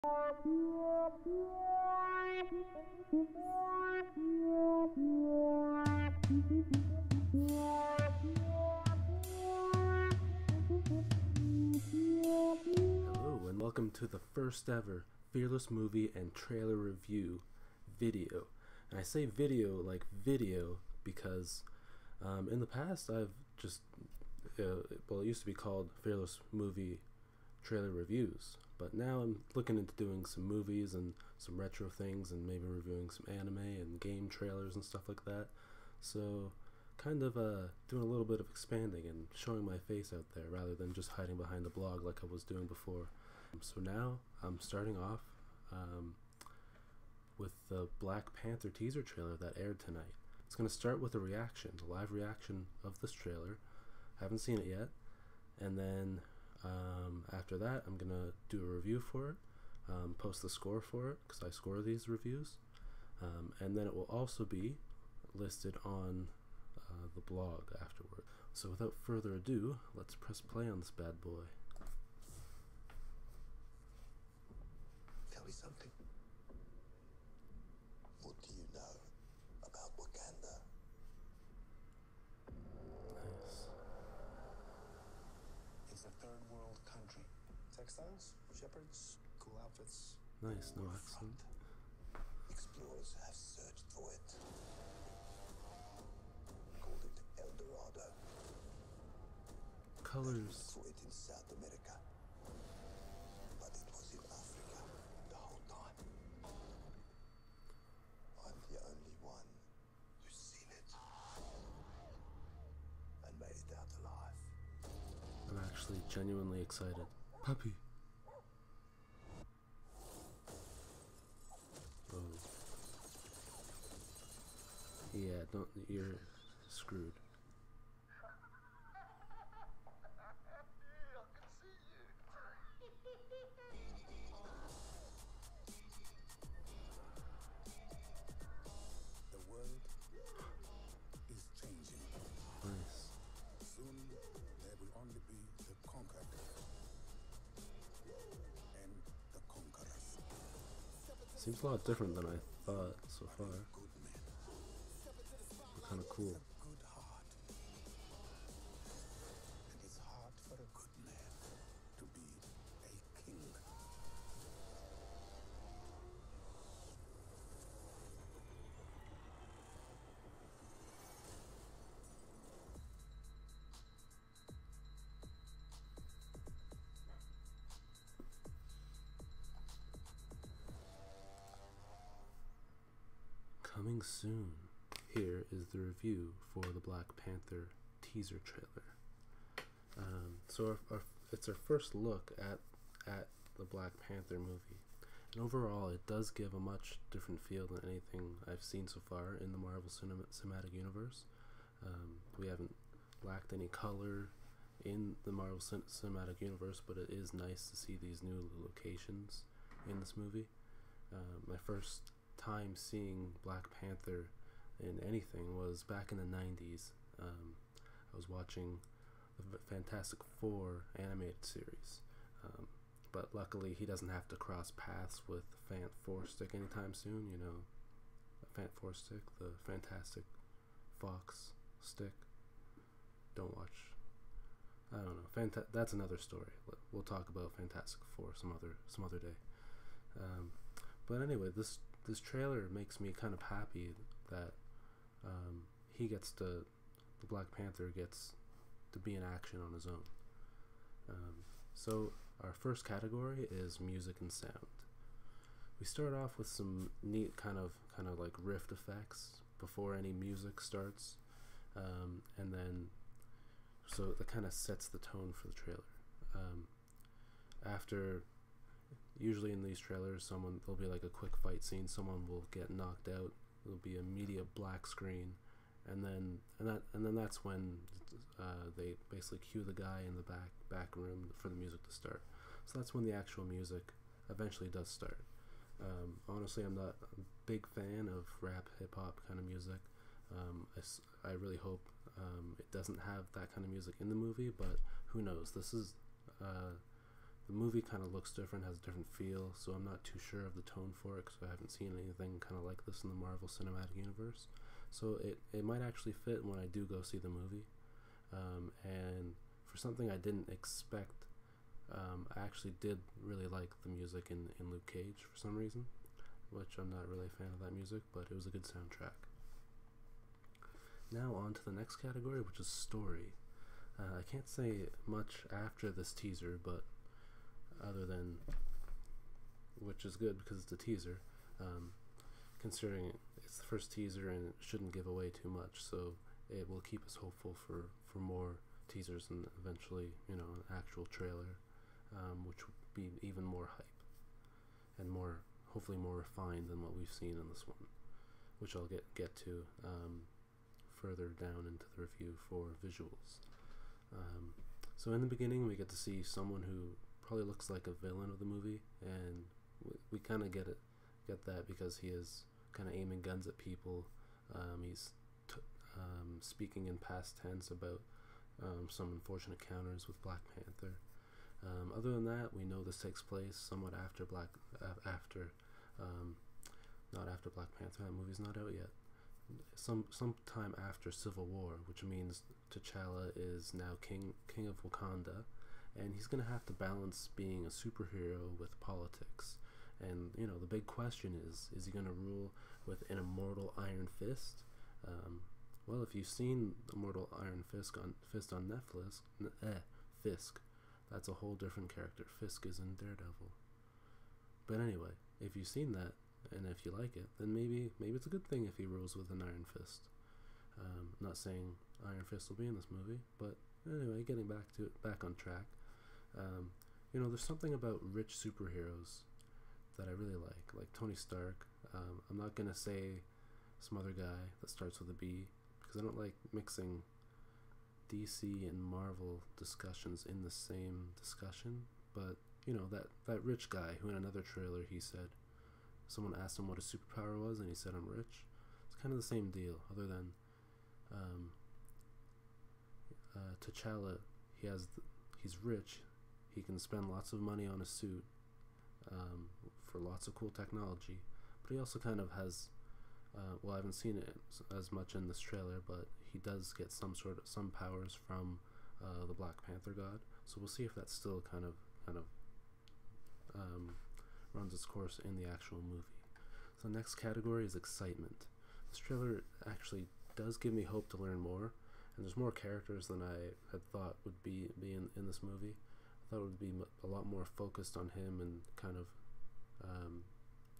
Hello and welcome to the first ever Fearless Movie and Trailer Review video. And I say video like video because in the past I've just, well, it used to be called Fearless Movie Trailer Reviews, but now I'm looking into doing some movies and some retro things and maybe reviewing some anime and game trailers and stuff like that. So kind of doing a little bit of expanding and showing my face out there rather than just hiding behind the blog like I was doing before. So now I'm starting off with the Black Panther teaser trailer that aired tonight. It's going to start with a reaction, a live reaction of this trailer. Haven't seen it yet. And then after that, I'm going to do a review for it, post the score for it, because I score these reviews. And then it will also be listed on the blog afterward. So without further ado, let's press play on this bad boy. Tell me something. What do you know about Wakanda? Nice. It's a third world country. Textiles, shepherds, cool outfits. Nice, no War accent. front. Explorers have searched for it. Called it El Dorado. Colors. For it in South America. But it was in Africa the whole time. I'm the only one who's seen it. And made it out alive. I'm actually genuinely excited. Puppy. Oh. Yeah, you're screwed. The world is changing. Nice. Soon there will only be the conquered and the conquerors. Seems a lot different than I thought so far. Good men. Kind of cool. A good heart. And it's hard for a good man to be a king. Coming soon. Here is the review for the Black Panther teaser trailer. So it's our first look at the Black Panther movie. And overall, it does give a much different feel than anything I've seen so far in the Marvel Cinematic Universe. We haven't lacked any color in the Marvel Cinematic Universe, but it is nice to see these new locations in this movie. My first time seeing Black Panther in anything was back in the 90s. I was watching the Fantastic Four animated series, but luckily he doesn't have to cross paths with Fant Four Stick anytime soon. You know, Fant Four Stick, the Fantastic Fox stick. Don't watch. I don't know. That's another story. We'll talk about Fantastic Four some other day. But anyway, this trailer makes me kind of happy that the Black Panther gets to be in action on his own. So our first category is music and sound. We start off with some neat kind of like rift effects before any music starts, and then so that kind of sets the tone for the trailer. After, usually in these trailers, there'll be like a quick fight scene. Someone will get knocked out. There'll be a media black screen, and then that's when they basically cue the guy in the back room for the music to start. So that's when the actual music eventually does start. Honestly, I'm not a big fan of rap, hip hop kind of music. I really hope it doesn't have that kind of music in the movie, but who knows? This is The movie kind of looks different, has a different feel, so I'm not too sure of the tone for it because I haven't seen anything kind of like this in the Marvel Cinematic Universe. So it might actually fit when I do go see the movie. And for something I didn't expect, I actually did really like the music in Luke Cage for some reason, which I'm not really a fan of that music, but it was a good soundtrack. Now on to the next category, which is story. I can't say much after this teaser, but other than, which is good because it's a teaser, considering it's the first teaser and it shouldn't give away too much, so it will keep us hopeful for more teasers and eventually, an actual trailer, which would be even more hype and hopefully more refined than what we've seen in this one, which I'll get to further down into the review for visuals. So in the beginning, we get to see someone who probably looks like a villain of the movie, and we kind of get that because he is kind of aiming guns at people. He's speaking in past tense about some unfortunate encounters with Black Panther. Other than that, we know this takes place somewhat after not after Black Panther. That movie's not out yet. Sometime after Civil War, which means T'Challa is now king of Wakanda, and he's gonna have to balance being a superhero with politics. And the big question is he gonna rule with an immortal iron fist? Well, if you've seen Immortal Iron Fist on Netflix, Fisk, that's a whole different character. Fisk is in Daredevil. But anyway, if you've seen that, and if you like it, then maybe it's a good thing if he rules with an iron fist. Not saying Iron Fist will be in this movie, but anyway, getting back on track. There's something about rich superheroes that I really like Tony Stark. I'm not gonna say some other guy that starts with a B because I don't like mixing DC and Marvel discussions in the same discussion. But that rich guy who in another trailer he said, someone asked him what his superpower was, and he said, "I'm rich." It's kind of the same deal, other than T'Challa. He's rich. He can spend lots of money on a suit for lots of cool technology, but he also kind of has. I haven't seen it as much in this trailer, but he does get some powers from the Black Panther god. So we'll see if that still kind of runs its course in the actual movie. So the next category is excitement. This trailer actually does give me hope to learn more, and there's more characters than I had thought would be in this movie. I thought it would be a lot more focused on him and kind of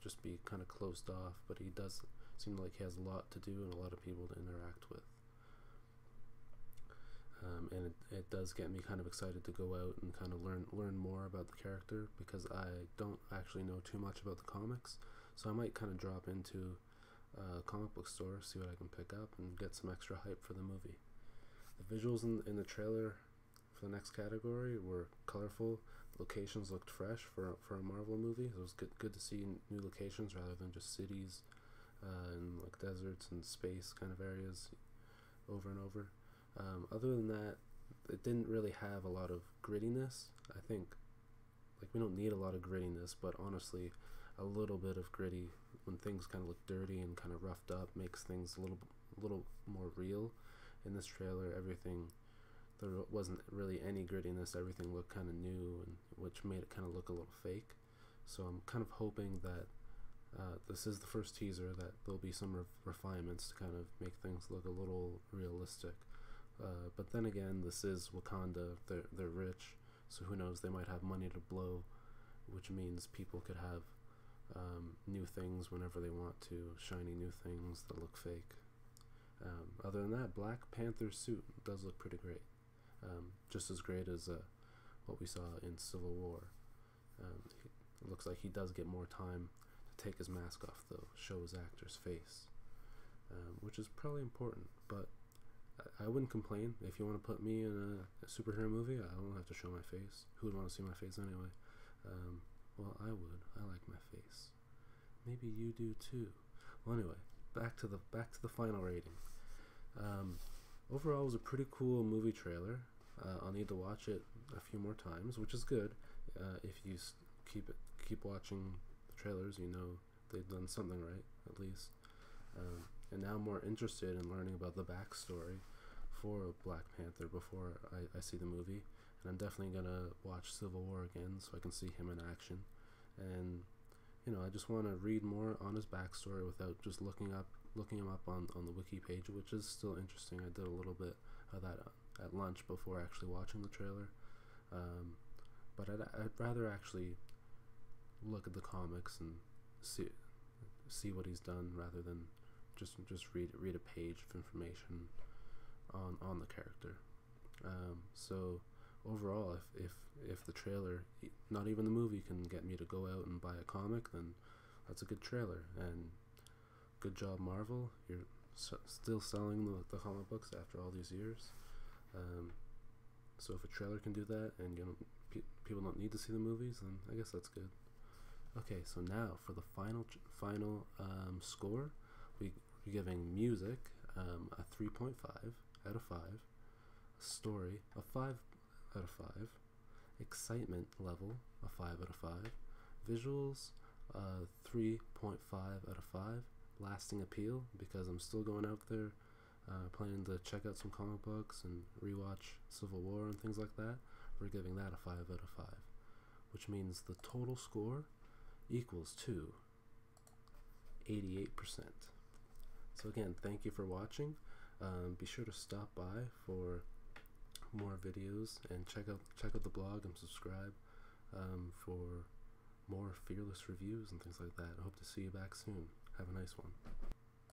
just be kind of closed off, but he does seem like he has a lot to do and a lot of people to interact with. And it does get me kind of excited to go out and kind of learn more about the character, because I don't actually know too much about the comics, so I might kind of drop into a comic book store, see what I can pick up, and get some extra hype for the movie. The visuals in the trailer for the next category were colorful. Locations looked fresh for a Marvel movie. It was good to see new locations rather than just cities and like deserts and space kind of areas over and over. Other than that, it didn't really have a lot of grittiness. I think we don't need a lot of grittiness, but honestly, a little bit of gritty when things kind of look dirty and kind of roughed up makes things a little more real. In this trailer, there wasn't really any grittiness. Everything looked kind of new, and which made it kind of look a little fake. So I'm kind of hoping that this is the first teaser, that there'll be some refinements to kind of make things look a little realistic. But then again, this is Wakanda. They're rich, so who knows? They might have money to blow, which means people could have new things whenever they want to, shiny new things that look fake. Other than that, Black Panther's suit does look pretty great, just as great as what we saw in Civil War. It looks like he does get more time to take his mask off, though, show his actor's face, which is probably important, but I wouldn't complain. If you want to put me in a superhero movie, I don't have to show my face. Who would want to see my face anyway? Well, I would. I like my face. Maybe you do too. Well, anyway, back to the final rating. Overall, it was a pretty cool movie trailer. I'll need to watch it a few more times, which is good. if you keep watching the trailers, you know they've done something right, at least. And now I'm more interested in learning about the backstory for Black Panther before I see the movie. And I'm definitely gonna watch Civil War again so I can see him in action. And I just want to read more on his backstory without just looking him up on the wiki page, which is still interesting. I did a little bit of that at lunch before actually watching the trailer. But I'd rather actually look at the comics and see what he's done rather than just read a page of information on the character. So overall, if the trailer, not even the movie, can get me to go out and buy a comic, then that's a good trailer. And good job, Marvel. You're still selling the comic books after all these years. So if a trailer can do that, and people don't need to see the movies, then I guess that's good. Okay, so now for the final score, we're giving music a 3.5 out of 5, story a 5 out of 5, excitement level a 5 out of 5, visuals 3.5 out of 5, lasting appeal, because I'm still going out there planning to check out some comic books and rewatch Civil War and things like that. We're giving that a 5 out of 5, which means the total score equals to 88%. So again, thank you for watching. Be sure to stop by for more videos and check out the blog and subscribe for more fearless reviews and things like that. I hope to see you back soon. Have a nice one.